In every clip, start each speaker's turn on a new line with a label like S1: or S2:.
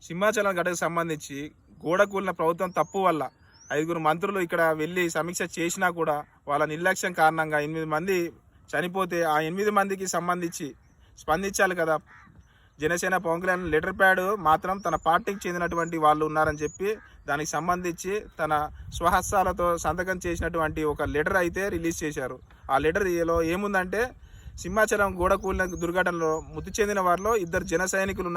S1: సింహాచలం ఘటనకు సంబంధించి గోడ కూలిన ప్రభుత్వం తప్పు వల్ల 5 మంత్రులు ఇక్కడ వెళ్ళి సమీక్ష చేసినా కూడా వాళ్ళ నిర్లక్ష్యం కారణంగా 8 మంది చనిపోతే ఆ 8 మందికి సంబంధించి స్పందించాలి కదా. జనసేన పవన్ కళ్యాణ్ లెటర్ ప్యాడ్ మాత్రం తన పార్టీకి చెందినటువంటి వాళ్ళు ఉన్నారని చెప్పి దానికి సంబంధించి తన స్వహస్తాలతో సంతకం చేసినటువంటి ఒక లెటర్ అయితే రిలీజ్ చేశారు. ఆ లెటర్లో ఏముందంటే సింహాచలం గోడ కూలిన దుర్ఘటనలో మృతి చెందిన వారిలో 2 జన సైనికులు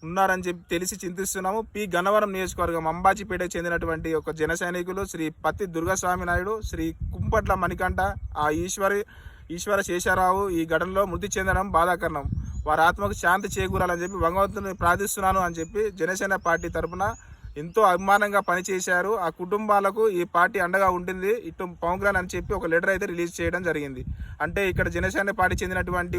S1: ఉన్నారని చెప్పి తెలిసి చింతిస్తున్నాము. పి గన్నవరం నియోజకవర్గం అంబాజీపేటకు చెందినటువంటి ఒక జన సైనికులు శ్రీ పత్తి దుర్గాస్వామి నాయుడు, శ్రీ కుంపట్ల మణికంఠ, ఆ ఈశ్వర శేషారావు ఈ ఘటనలో మృతి చెందడం బాధాకరణం. వారి ఆత్మకు శాంతి చేకూరాలని చెప్పి భగవంతుని ప్రార్థిస్తున్నాను అని చెప్పి జనసేన పార్టీ తరఫున ఎంతో అభిమానంగా పనిచేశారు. ఆ కుటుంబాలకు ఈ పార్టీ అండగా ఉంటుంది ఇటు పవన్ కళ్యాణ్ అని చెప్పి ఒక లెటర్ అయితే రిలీజ్ చేయడం జరిగింది. అంటే ఇక్కడ జనసేన పార్టీ చెందినటువంటి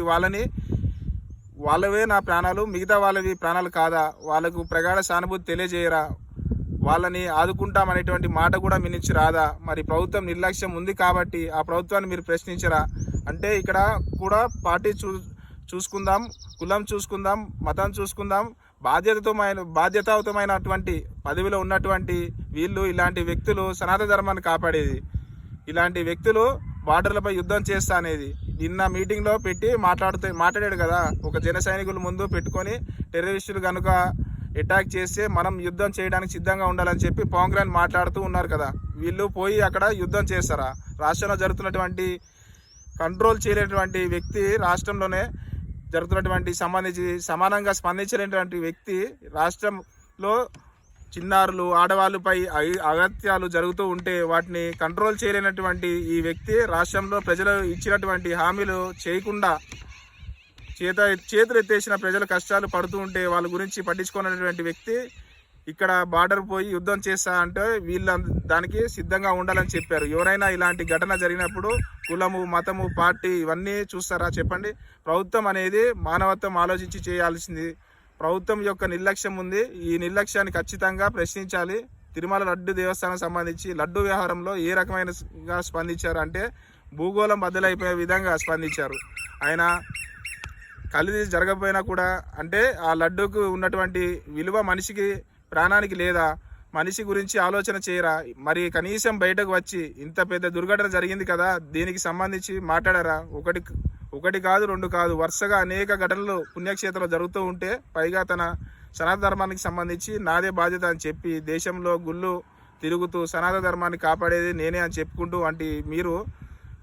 S1: వాళ్ళవే నా ప్రాణాలు, మిగతా వాళ్ళవి ప్రాణాలు కాదా, వాళ్ళకు ప్రగాఢ సానుభూతి తెలియజేయరా, వాళ్ళని ఆదుకుంటామనేటువంటి మాట కూడా మీ నుంచి రాదా? మరి ప్రభుత్వం నిర్లక్ష్యం ఉంది కాబట్టి ఆ ప్రభుత్వాన్ని మీరు ప్రశ్నించరా? అంటే ఇక్కడ కూడా పార్టీ చూసుకుందాం, కులం చూసుకుందాం, మతం చూసుకుందాం, బాధ్యతాయుతమైనటువంటి పదవిలో ఉన్నటువంటి వీళ్ళు ఇలాంటి వ్యక్తులు సనాతన ధర్మాన్ని కాపాడేది, ఇలాంటి వ్యక్తులు బార్డర్లపై యుద్ధం చేస్తా అనేది నిన్న మీటింగ్లో పెట్టి మాట్లాడాడు కదా. ఒక జన సైనికుల ముందు పెట్టుకొని టెర్రరిస్టులు కనుక అటాక్ చేస్తే మనం యుద్ధం చేయడానికి సిద్ధంగా ఉండాలని చెప్పి పవన్ కళ్యాణ్ మాట్లాడుతూ ఉన్నారు కదా. వీళ్ళు పోయి అక్కడ యుద్ధం చేస్తారా? రాష్ట్రంలో జరుగుతున్నటువంటి కంట్రోల్ చేయలేనటువంటి వ్యక్తి, రాష్ట్రంలోనే జరుగుతున్నటువంటి సంబంధించి సమానంగా స్పందించినటువంటి వ్యక్తి, రాష్ట్రంలో చిన్నారులు ఆడవాళ్ళపై అగత్యాలు జరుగుతూ ఉంటే వాటిని కంట్రోల్ చేయలేనటువంటి ఈ వ్యక్తి రాష్ట్రంలో ప్రజలు ఇచ్చినటువంటి హామీలు చేయకుండా చేతులు ఎత్తేసిన ప్రజల కష్టాలు పడుతూ ఉంటే వాళ్ళ గురించి పట్టించుకున్నటువంటి వ్యక్తి ఇక్కడ బార్డర్ పోయి యుద్ధం చేస్తా అంటే వీళ్ళ దానికి సిద్ధంగా ఉండాలని చెప్పారు. ఎవరైనా ఇలాంటి ఘటన జరిగినప్పుడు కులము, మతము, పార్టీ ఇవన్నీ చూస్తారా చెప్పండి? ప్రభుత్వం అనేది మానవత్వం ఆలోచించి చేయాల్సింది. ప్రభుత్వం యొక్క నిర్లక్ష్యం ఉంది. ఈ నిర్లక్ష్యాన్ని ఖచ్చితంగా ప్రశ్నించాలి. తిరుమల లడ్డు దేవస్థానం సంబంధించి లడ్డు వ్యవహారంలో ఏ రకమైనగా స్పందించారు అంటే భూగోళం బద్దలైపోయే విధంగా స్పందించారు. ఆయన కలిసి జరగకపోయినా కూడా అంటే ఆ లడ్డూకు ఉన్నటువంటి విలువ మనిషికి ప్రాణానికి లేదా? మనిషి గురించి ఆలోచన చేయరా? మరి కనీసం బయటకు వచ్చి ఇంత పెద్ద దుర్ఘటన జరిగింది కదా, దీనికి సంబంధించి మాట్లాడారా? ఒకటి కాదు, 2 కాదు, వరుసగా అనేక ఘటనలు పుణ్యక్షేత్రంలో జరుగుతూ ఉంటే పైగా తన సనాతన ధర్మానికి సంబంధించి నాదే బాధ్యత అని చెప్పి దేశంలో గుళ్ళు తిరుగుతూ సనాతన ధర్మాన్ని కాపాడేది నేనే అని చెప్పుకుంటూ మీరు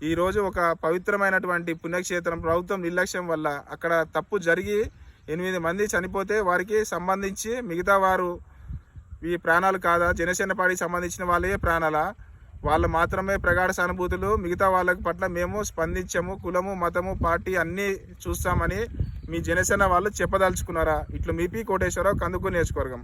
S1: ఈరోజు ఒక పవిత్రమైనటువంటి పుణ్యక్షేత్రం ప్రభుత్వం నిర్లక్ష్యం వల్ల అక్కడ తప్పు జరిగి 8 మంది చనిపోతే వారికి సంబంధించి మిగతా వారు ఈ ప్రాణాలు కాదా? జనసేన పార్టీకి సంబంధించిన వాళ్ళే ప్రాణాలా? వాళ్ళు మాత్రమే ప్రగాఢ సానుభూతులు, మిగతా వాళ్ళ పట్ల మేము స్పందించము, కులము, మతము, పార్టీ అన్నీ చూస్తామని మీ జనసేన వాళ్ళు చెప్పదలుచుకున్నారా? ఇట్లా మీ పి కోటేశ్వరరావు, కందుకూరు నియోజకవర్గం.